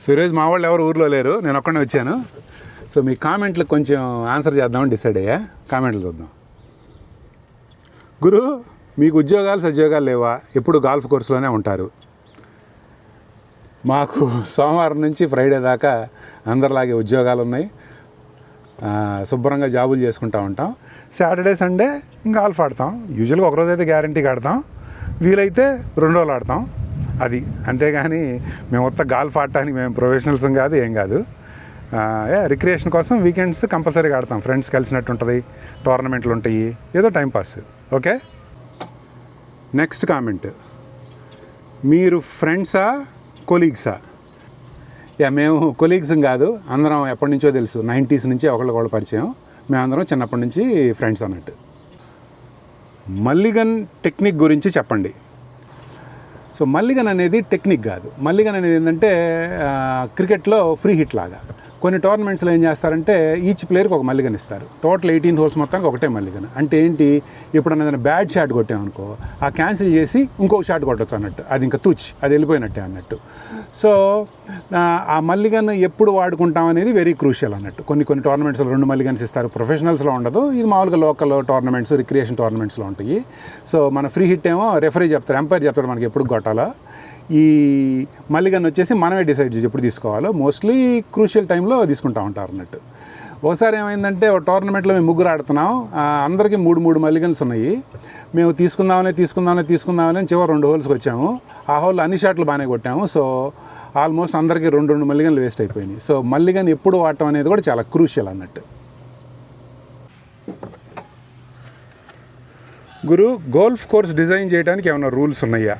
So ఈరోజు మా వాళ్ళు ఎవరు ఊర్లో లేరు, నేను ఒక్కడే వచ్చాను. సో మీ కామెంట్లకు కొంచెం ఆన్సర్ చేద్దామని డిసైడ్ అయ్యా. కామెంట్లు చూద్దాం. గురు, మీకు ఉద్యోగాలు సద్యోగాలు లేవా? ఎప్పుడు గాల్ఫ్ కోర్సులోనే ఉంటారు. మాకు సోమవారం నుంచి ఫ్రైడే దాకా అందరిలాగే ఉద్యోగాలు ఉన్నాయి. శుభ్రంగా జాబులు చేసుకుంటూ ఉంటాం. సాటర్డే సండే గాల్ఫ్ ఆడతాం. యూజువల్గా ఒకరోజు అయితే గ్యారంటీగా ఆడతాం, వీలైతే 2 రోజులు ఆడతాం. అది అంతేగాని మేము మొత్తం గాల్ఫ్ ఆడటానికి మేము ప్రొఫెషనల్స్ కాదు, ఏం కాదు. రిక్రియేషన్ కోసం వీకెండ్స్ కంపల్సరీగా ఆడతాం. ఫ్రెండ్స్ కలిసినట్టు ఉంటుంది, టోర్నమెంట్లు ఉంటాయి, ఏదో టైంపాస్. ఓకే. నెక్స్ట్ కామెంట్, మీరు ఫ్రెండ్సా కొలీగ్సా? మేము కొలీగ్స్ కాదు, అందరం ఎప్పటి నుంచో తెలుసు. 90s నుంచి ఒకళ్ళకొకళ్ళు పరిచయం. మేమందరం చిన్నప్పటి నుంచి ఫ్రెండ్స్ అన్నట్టు. మల్లిగన్ టెక్నిక్ గురించి చెప్పండి. సో మల్లిగన్ అనేది టెక్నిక్ కాదు. మల్లిగన్ అనేది ఏంటంటే క్రికెట్లో ఫ్రీ హిట్ లాగా. కొన్ని టోర్నమెంట్స్లో ఏం చేస్తారంటే ఈచ్ ప్లేయర్కి ఒక మల్లిగన్ ఇస్తారు. టోటల్ 18 హోల్స్ మొత్తానికి ఒకటే మల్లిగన్. అంటే ఏంటి, ఇప్పుడు ఏదైనా బ్యాడ్ షాట్ కొట్టామనుకో, ఆ క్యాన్సిల్ చేసి ఇంకొక షాట్ కొట్టచ్చు అన్నట్టు. అది ఇంకా తుచ్, అది వెళ్ళిపోయినట్టే అన్నట్టు. సో ఆ మల్లిగన్ ఎప్పుడు వాడుకుంటాం అనేది వెరీ క్రూషియల్ అన్నట్టు. కొన్ని టోర్నమెంట్స్లో 2 మల్లిగన్స్ ఇస్తారు. ప్రొఫెషనల్స్లో ఉండదు, ఇది మామూలుగా లోకల్ టోర్నమెంట్స్, రిక్రియేషన్ టోర్నమెంట్స్లో ఉంటాయి. సో మన ఫ్రీ హిట్ ఏమో రెఫరీ చెప్తారు, ఎంపైర్ చెప్తారు మనకి ఎప్పుడు కొట్టాలో. ఈ మల్లిగన్ వచ్చేసి మనమే డిసైడ్ చేసి ఎప్పుడు తీసుకోవాలో. మోస్ట్లీ క్రూషియల్ టైంలో తీసుకుంటూ ఉంటారు అన్నట్టు. ఒకసారి ఏమైందంటే ఒక టోర్నమెంట్లో మేము 3 ఆడుతున్నాం, అందరికీ 3 మల్లిగన్స్ ఉన్నాయి. మేము తీసుకుందామని చివరి 2 హోల్స్కి వచ్చాము. ఆ హోల్లో అన్ని షాట్లు బాగానే కొట్టాము. సో ఆల్మోస్ట్ అందరికీ 2 మల్లిగన్లు వేస్ట్ అయిపోయినాయి. సో మల్లిగన్ ఎప్పుడు వాడటం అనేది కూడా చాలా క్రూషియల్ అన్నట్టు. గురు, గోల్ఫ్ కోర్స్ డిజైన్ చేయడానికి ఏమైనా రూల్స్ ఉన్నాయా?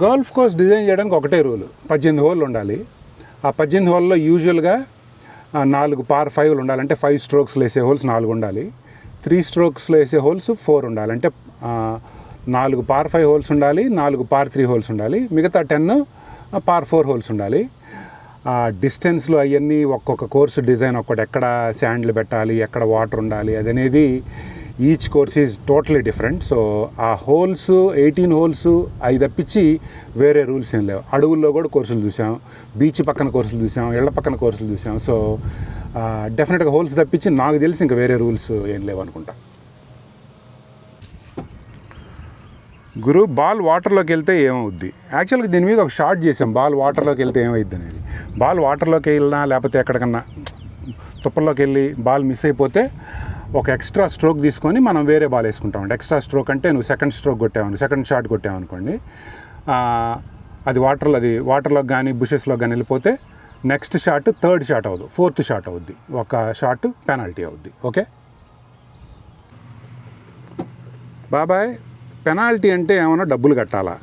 గోల్ఫ్ కోర్స్ డిజైన్ చేయడానికి ఒకటే రూలు, 18 హోళ్ళు ఉండాలి. ఆ 18 హోల్లో యూజువల్గా 4 par 5 ఉండాలి. అంటే 5 స్ట్రోక్స్లో వేసే హోల్స్ 4 ఉండాలి. 3 స్ట్రోక్స్లో వేసే హోల్స్ 4 ఉండాలి. అంటే 4 par 5 హోల్స్ ఉండాలి, 4 par 3 హోల్స్ ఉండాలి, మిగతా 10 par 4 హోల్స్ ఉండాలి. డిస్టెన్స్లో అవన్నీ ఒక్కొక్క కోర్సు డిజైన్ ఒక్కటి, ఎక్కడ శాండ్లు పెట్టాలి, ఎక్కడ వాటర్ ఉండాలి, అదనేది each course is totally different. So ఆ హోల్స్ 18 హోల్స్ అవి తప్పించి వేరే రూల్స్ ఏం లేవు. అడవుల్లో కూడా కోర్సులు చూసాం, బీచ్ పక్కన కోర్సులు చూసాం, ఇళ్ల పక్కన కోర్సులు చూసాం. సో డెఫినెట్గా హోల్స్ తప్పించి నాకు తెలిసి ఇంకా వేరే రూల్స్ ఏం లేవు అనుకుంటా. గురు, బాల్ వాటర్లోకి వెళ్తే ఏమవుద్ది? యాక్చువల్గా దీని మీద ఒక షార్ట్ చేసాం, బాల్ వాటర్లోకి వెళ్తే ఏమవుద్ది అనేది. బాల్ వాటర్లోకి వెళ్ళినా లేకపోతే ఎక్కడికన్నా తుప్పల్లోకి వెళ్ళి బాల్ మిస్ అయిపోతే ఒక ఎక్స్ట్రా స్ట్రోక్ తీసుకొని మనం వేరే బాల్ వేసుకుంటాం. ఎక్స్ట్రా స్ట్రోక్ అంటే నువ్వు సెకండ్ స్ట్రోక్ కొట్టావు, సెకండ్ షాట్ కొట్టావు అనుకోండి, అది వాటర్లోకి కానీ బుషెస్లోకి కానీ వెళ్ళిపోతే నెక్స్ట్ షాట్ 3rd షాట్ అవ్వదు, 4th షాట్ అవుద్ది. ఒక షాట్ పెనాల్టీ అవుద్ది. ఓకే బాబాయ్, పెనాల్టీ అంటే ఏమైనా డబ్బులు కట్టాలా?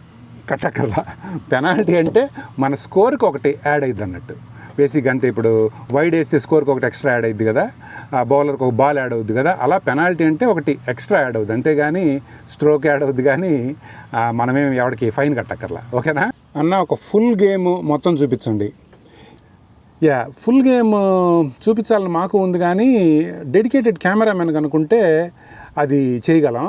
కట్టకల్లా. పెనాల్టీ అంటే మన స్కోర్కి ఒకటి యాడ్ అయ్యిద్ది అన్నట్టు. బేసిక్ అంతే. ఇప్పుడు వైడ్ వేస్తే స్కోర్కి ఒకటి ఎక్స్ట్రా యాడ్ అయ్యిద్ది కదా, ఆ బౌలర్కి ఒక బాల్ యాడ్ అవుద్ది కదా, అలా పెనాల్టీ అంటే ఒకటి ఎక్స్ట్రా యాడ్ అవుద్ది, అంతేగాని స్ట్రోక్ యాడ్ అవుద్ది. కానీ మనమేం ఎవరికి ఫైన్ కట్టక్కర్లా. ఓకేనా అన్న? ఒక ఫుల్ గేమ్ మొత్తం చూపించండి. ఫుల్ గేమ్ చూపించాలని మాకు ఉంది, కానీ డెడికేటెడ్ కెమెరామెన్ కనుకుంటే అది చేయగలం.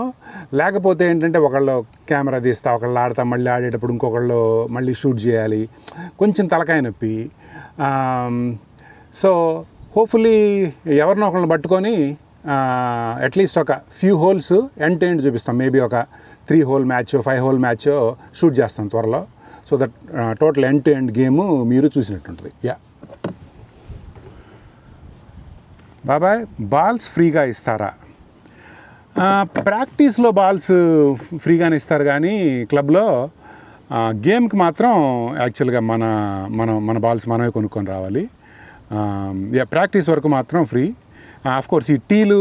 లేకపోతే ఏంటంటే ఒకళ్ళు కెమెరా తీస్తా, ఒకళ్ళు ఆడతా, మళ్ళీ ఆడేటప్పుడు ఇంకొకళ్ళు మళ్ళీ షూట్ చేయాలి, కొంచెం తలకాయ నొప్పి. సో హోప్ఫుల్లీ ఎవరినో ఒకళ్ళని పట్టుకొని అట్లీస్ట్ ఒక few holes end to end చూపిస్తాం. మేబీ ఒక 3 whole match, 5 whole match shoot చేస్తాం త్వరలో. So that total end to end game మీరు చూసినట్టుంటుంది. బాబాయ్, బాల్స్ ఫ్రీగా ఇస్తారా? ప్రాక్టీస్లో బాల్స్ ఫ్రీగానే ఇస్తారు, కానీ క్లబ్లో గేమ్కి మాత్రం యాక్చువల్గా మన బాల్స్ మనమే కొనుక్కొని రావాలి. ప్రాక్టీస్ వరకు మాత్రం ఫ్రీ. ఆఫ్కోర్స్ ఈ టీలు,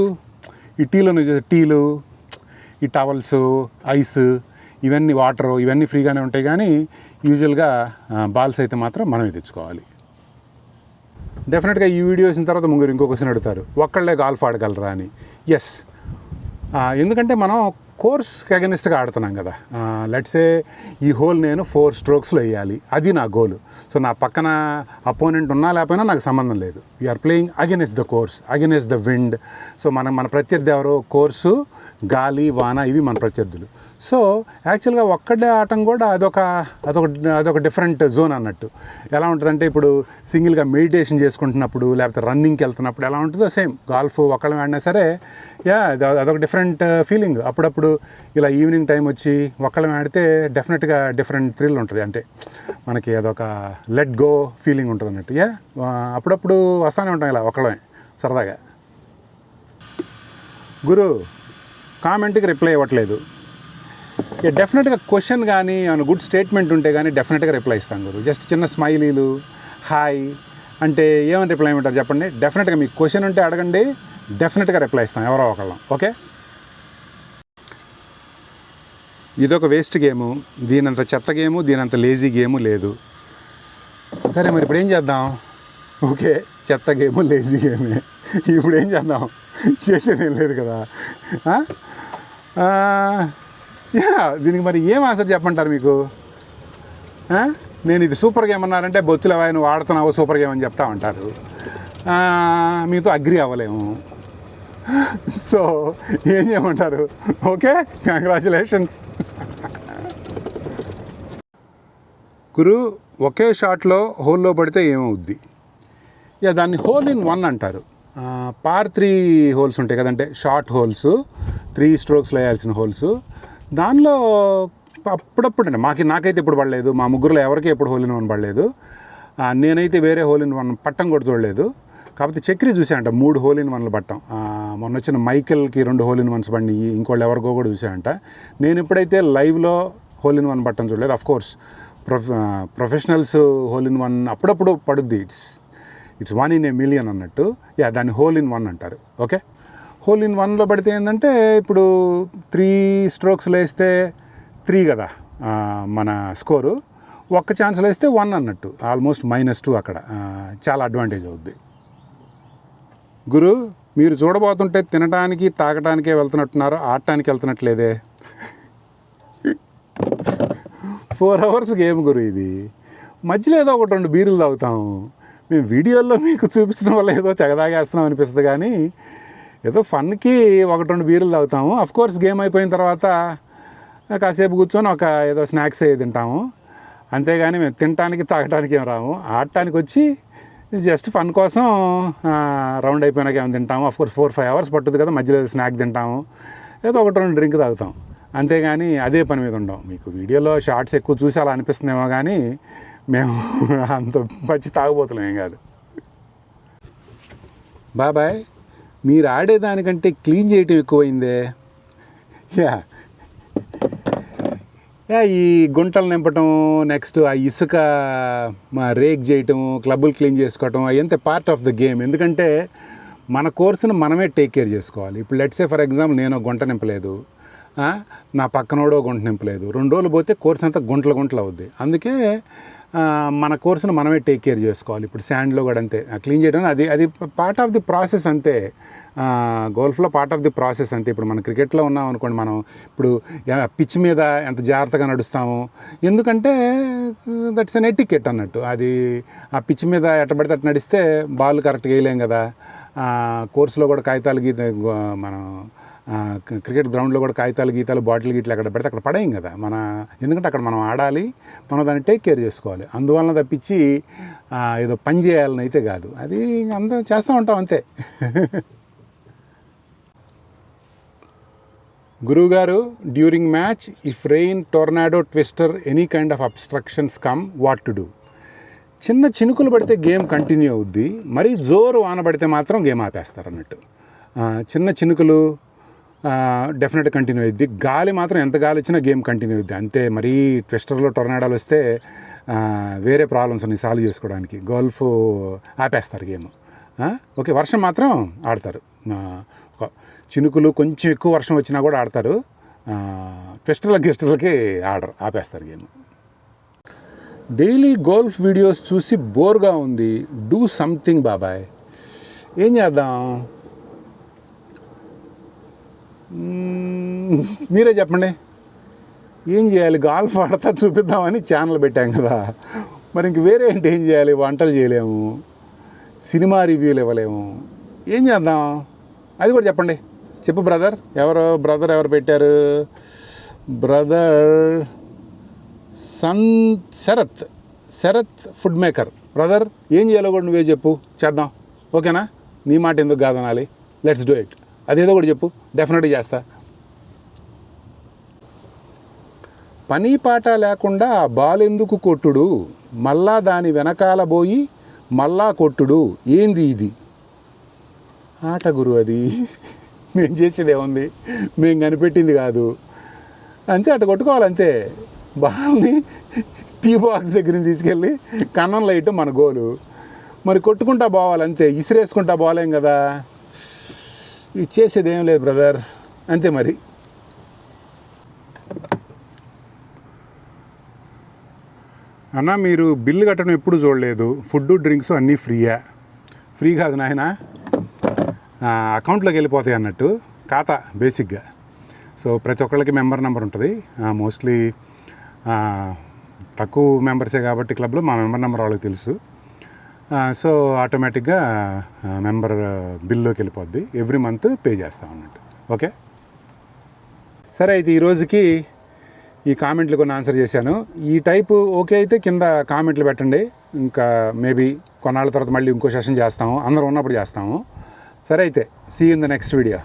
ఈ టవల్స్, ఐస్, ఇవన్నీ వాటర్, ఇవన్నీ ఫ్రీగానే ఉంటాయి, కానీ యూజువల్గా బాల్స్ అయితే మాత్రం మనమే తెచ్చుకోవాలి. డెఫినెట్గా ఈ వీడియో వచ్చిన తర్వాత ఇంకో క్వశ్చన్ అడుగుతారు, ఒక్కళ్ళే గాల్ఫ్ ఆడగలరా అని. ఎస్, ఎందుకంటే మనం కోర్స్కి అగెనిస్ట్గా ఆడుతున్నాం కదా. లెట్సే ఈ హోల్ నేను 4 స్ట్రోక్స్లో వేయాలి, అది నా గోలు. సో నా పక్కన అపోనెంట్ ఉన్నా లేకపోయినా నాకు సంబంధం లేదు. We are playing against the course, against the wind. So మన ప్రత్యర్థి ఎవరో కోర్సు, గాలి, వాన, ఇవి మన ప్రత్యర్థులు. సో యాక్చువల్గా ఒక్కడే ఆటం కూడా అదొక డిఫరెంట్ జోన్ అన్నట్టు. ఎలా ఉంటుందంటే ఇప్పుడు సింగిల్గా మెడిటేషన్ చేసుకుంటున్నప్పుడు లేకపోతే రన్నింగ్కి వెళ్తున్నప్పుడు ఎలా ఉంటుందో సేమ్ గాల్ఫ్ ఒక్కళ్ళం ఆడినా సరే అదొక డిఫరెంట్ ఫీలింగ్. అప్పుడప్పుడు ఇలా ఈవినింగ్ టైం వచ్చి ఒక్కళ్ళం ఆడితే డెఫినెట్గా డిఫరెంట్ థ్రిల్ ఉంటుంది. అంటే మనకి అదొక లెట్ గో ఫీలింగ్ ఉంటుంది అన్నట్టు. అప్పుడప్పుడు వస్తానే ఉంటాం ఇలా ఒక్కళ్ళమే సరదాగా. గురు కామెంట్కి రిప్లై ఇవ్వట్లేదు. డెఫినెట్గా క్వశ్చన్ కానీ గుడ్ స్టేట్మెంట్ ఉంటే కానీ డెఫినెట్గా రిప్లై ఇస్తాను గురు. జస్ట్ చిన్న స్మైలీలు, హాయ్ అంటే ఏమని రిప్లై ఇవ్వమంటారు చెప్పండి. డెఫినెట్గా మీకు క్వశ్చన్ ఉంటే అడగండి, డెఫినెట్గా రిప్లై ఇస్తాం ఎవరో ఒకళ్ళం. ఓకే, ఇదొక వేస్ట్ గేము, దీనంత చెత్త గేము, దీనంత లేజీ గేము లేదు. సరే మరి ఇప్పుడు ఏం చేద్దాం? ఓకే, చెత్త గేము, లేజీ గేమే. ఇప్పుడు ఏం చేద్దాం? చేసేది ఏం లేదు కదా. దీనికి మరి ఏం ఆన్సర్ చెప్పంటారు మీకు? నేను ఇది సూపర్ గేమ్ అన్నారంటే బొచ్చులవా నువ్వు ఆడుతున్నావు సూపర్ గేమ్ అని చెప్తా ఉంటారు. మీతో అగ్రి అవ్వలేము. సో ఏం చేయమంటారు? Okay, congratulations. గురు ఒకే షాట్లో హోల్లో పడితే ఏమవుద్ది? దాన్ని హోల్ ఇన్ వన్ అంటారు. పార్ 3 హోల్స్ ఉంటాయి కదంటే షార్ట్ హోల్స్, 3 స్ట్రోక్స్లో వేయాల్సిన హోల్స్. దానిలో అప్పుడప్పుడు నాకైతే ఎప్పుడు పడలేదు, మా ముగ్గురులో ఎవరికి ఎప్పుడు హోల్ ఇన్ వన్ పడలేదు. నేనైతే వేరే హోల్ ఇన్ వన్ పట్టం కూడా చూడలేదు. కాకపోతే చక్రి చూసాయంట 3 హోల్ ఇన్ వన్లు పట్టం. మొన్న వచ్చిన మైకెల్కి 2 హోల్ ఇన్ వన్స్ పడినాయి, ఇంకోళ్ళు ఎవరికో కూడా చూసాయంట. నేను ఎప్పుడైతే లైవ్లో హోల్ ఇన్ వన్ పట్టం చూడలేదు. Of course professionals whole in one అప్పుడప్పుడు పడుద్ది. ఇట్స్ 1 in a million అన్నట్టు. దాన్ని హోల్ ఇన్ వన్ అంటారు. ఓకే, హోల్ ఇన్ వన్లో పడితే ఏంటంటే ఇప్పుడు 3 స్ట్రోక్స్లో వేస్తే 3 కదా మన స్కోరు, ఒక్క ఛాన్స్లో వేస్తే 1 అన్నట్టు, ఆల్మోస్ట్ -2 అక్కడ. చాలా అడ్వాంటేజ్ అవుద్ది. గురు మీరు చూడబోతుంటే తినడానికి తాగటానికే వెళ్తున్నట్టున్నారు, ఆడటానికి వెళ్తున్నట్లేదే. 4 hours గేమ్ గురు ఇది. మధ్యలో ఏదో 1-2 బీర్లు తాగుతాము. మేము వీడియోల్లో మీకు చూపించడం వల్ల ఏదో తెగదాగేస్తున్నాం అనిపిస్తుంది, కానీ ఏదో ఫన్కి 1-2 బీర్లు తాగుతాము. అఫ్కోర్స్ గేమ్ అయిపోయిన తర్వాత కాసేపు కూర్చొని ఏదో స్నాక్స్ అయ్యి తింటాము. అంతేగాని మేము తినటానికి తాగటానికి ఏం రాము. ఆడటానికి వచ్చి జస్ట్ ఫన్ కోసం రౌండ్ అయిపోయినాక ఏమైనా తింటాము. అఫ్కోర్స్ 4-5 hours పట్టుద్ది కదా, మధ్యలో స్నాక్ తింటాము, ఏదో 1-2 డ్రింక్ తాగుతాం. అంతేగాని అదే పని మీద ఉండం. మీకు వీడియోలో షార్ట్స్ ఎక్కువ చూసి అలా అనిపిస్తుందేమో, కానీ మేము అంత పచ్చి తాగుబోతున్నాం ఏం కాదు. బాబాయ్ మీరు ఆడేదానికంటే క్లీన్ చేయటం ఎక్కువైందే. ఈ గుంటలు నింపటం, నెక్స్ట్ ఆ ఇసుక రేక్ చేయటం, క్లబ్బులు క్లీన్ చేసుకోవటం, అవంతా పార్ట్ ఆఫ్ ద గేమ్. ఎందుకంటే మన కోర్సును మనమే టేక్ కేర్ చేసుకోవాలి. ఇప్పుడు లెట్సే ఫర్ ఎగ్జాంపుల్ నేను గుంట నింపలేదు, నా పక్కనోడో గుంట నింపలేదు, 2 రోజులు పోతే కోర్స్ అంతా గుంటలు అవుద్ది. అందుకే మన కోర్సును మనమే టేక్ కేర్ చేసుకోవాలి. ఇప్పుడు శాండ్లో కూడా అంతే, క్లీన్ చేయడం అది పార్ట్ ఆఫ్ ది ప్రాసెస్ అంతే. గోల్ఫ్లో పార్ట్ ఆఫ్ ది ప్రాసెస్ అంతే. ఇప్పుడు మనం క్రికెట్లో ఉన్నాం అనుకోండి, మనం ఇప్పుడు పిచ్ మీద ఎంత జాగ్రత్తగా నడుస్తాము, ఎందుకంటే దట్స్ అన్ ఎటికెట్ అన్నట్టు. అది ఆ పిచ్ మీద ఎట్టబడితే అట్టు నడిస్తే బాల్ కరెక్ట్గా వేయలేం కదా. కోర్సులో కూడా కాగితాలు మనం క్రికెట్ గ్రౌండ్లో కూడా కాగితాలు బాటిల్ గీట్లు ఎక్కడ పెడితే అక్కడ పడేయం కదా ఎందుకంటే అక్కడ మనం ఆడాలి, మనం దాన్ని టేక్ కేర్ చేసుకోవాలి. అందువలన తప్పించి ఏదో పని చేయాలని అయితే కాదు. అది అంతా చేస్తూ ఉంటాం అంతే. గురువుగారు, during match if rain, tornado, twister, any kind of obstructions come, what to do? చిన్న చినుకులు పడితే గేమ్ కంటిన్యూ అవుద్ది, మరీ జోరు వాన పడితే మాత్రం గేమ్ ఆపేస్తారు అన్నట్టు. చిన్న చినుకులు డెఫినెట్గా కంటిన్యూ అయ్యిద్ది. గాలి మాత్రం ఎంత గాలి వచ్చినా గేమ్ కంటిన్యూ అవుద్ది అంతే. మరీ ట్విస్టర్లో టొర్నాడోలు వస్తే వేరే ప్రాబ్లమ్స్ ఉన్నాయి సాల్వ్ చేసుకోవడానికి, గోల్ఫ్ ఆపేస్తారు గేమ్. ఓకే, వర్షం మాత్రం ఆడతారు. చినుకులు కొంచెం ఎక్కువ వర్షం వచ్చినా కూడా ఆడతారు. ట్విస్టర్లకి ఆపేస్తారు గేమ్. డైలీ గోల్ఫ్ వీడియోస్ చూసి బోర్గా ఉంది, డూ సంథింగ్ బాబాయ్. ఏం చేద్దాం? మీరే చెప్పండి, ఏం చేయాలి? గాల్ఫ్ ఆడతా చూపిద్దామని ఛానల్ పెట్టాం కదా, మరి ఇంక వేరే ఏంటి ఏం చేయాలి? వంటలు చేయలేము, సినిమా రివ్యూలు ఇవ్వలేము, ఏం చేద్దాం? అది కూడా చెప్పండి. చెప్పు బ్రదర్. ఎవరు పెట్టారు? Brother Sharath food maker. Brother ఏం చేయాలో కూడా నువ్వే చెప్పు, చేద్దాం. ఓకేనా? నీ మాట ఎందుకు కాదనాలి? Let's do it. అదేదో కూడా చెప్పు, డెఫినెట్గా చేస్తా. పని పాట లేకుండా బాల్ ఎందుకు కొట్టుడు, మళ్ళా దాని వెనకాల పోయి మళ్ళా కొట్టుడు, ఏంది ఇది? ఆట గురు, అది మేము చేసేది ఏముంది, మేము కనిపెట్టింది కాదు. అంతే, అటు కొట్టుకోవాలంతే. బాల్ని టీ బాక్స్ దగ్గర తీసుకెళ్ళి కన్నంలో వేయటం మన గోలు. మరి కొట్టుకుంటా పోవాలంతే, ఇసిరేసుకుంటా పోలేం కదా. ఇది చేసేది ఏం లేదు బ్రదర్, అంతే మరి. అన్న, మీరు బిల్లు కట్టడం ఎప్పుడు చూడలేదు, ఫుడ్ డ్రింక్స్ అన్నీ ఫ్రీయా? ఫ్రీ కాదు నాయన, అకౌంట్లోకి వెళ్ళిపోతాయి అన్నట్టు, ఖాతా బేసిక్గా. సో ప్రతి ఒక్కళ్ళకి మెంబర్ నెంబర్ ఉంటుంది. మోస్ట్లీ తక్కువ మెంబర్సే కాబట్టి క్లబ్లో మా మెంబర్ నెంబర్ వాళ్ళకి తెలుసు. సో ఆటోమేటిక్గా మెంబర్ బిల్లోకి వెళ్ళిపోద్ది, ఎవ్రీ మంత్ పే చేస్తాం అన్నట్టు. ఓకే, సరే. అయితే ఈరోజుకి ఈ కామెంట్లు కొన్ని ఆన్సర్ చేశాను. ఈ టైపు ఓకే అయితే కింద కామెంట్లు పెట్టండి. ఇంకా మేబీ కొన్నాళ్ళ తర్వాత మళ్ళీ ఇంకో సెషన్ చేస్తాము, అందరూ ఉన్నప్పుడు చేస్తాము. సరే అయితే, see you in the next video.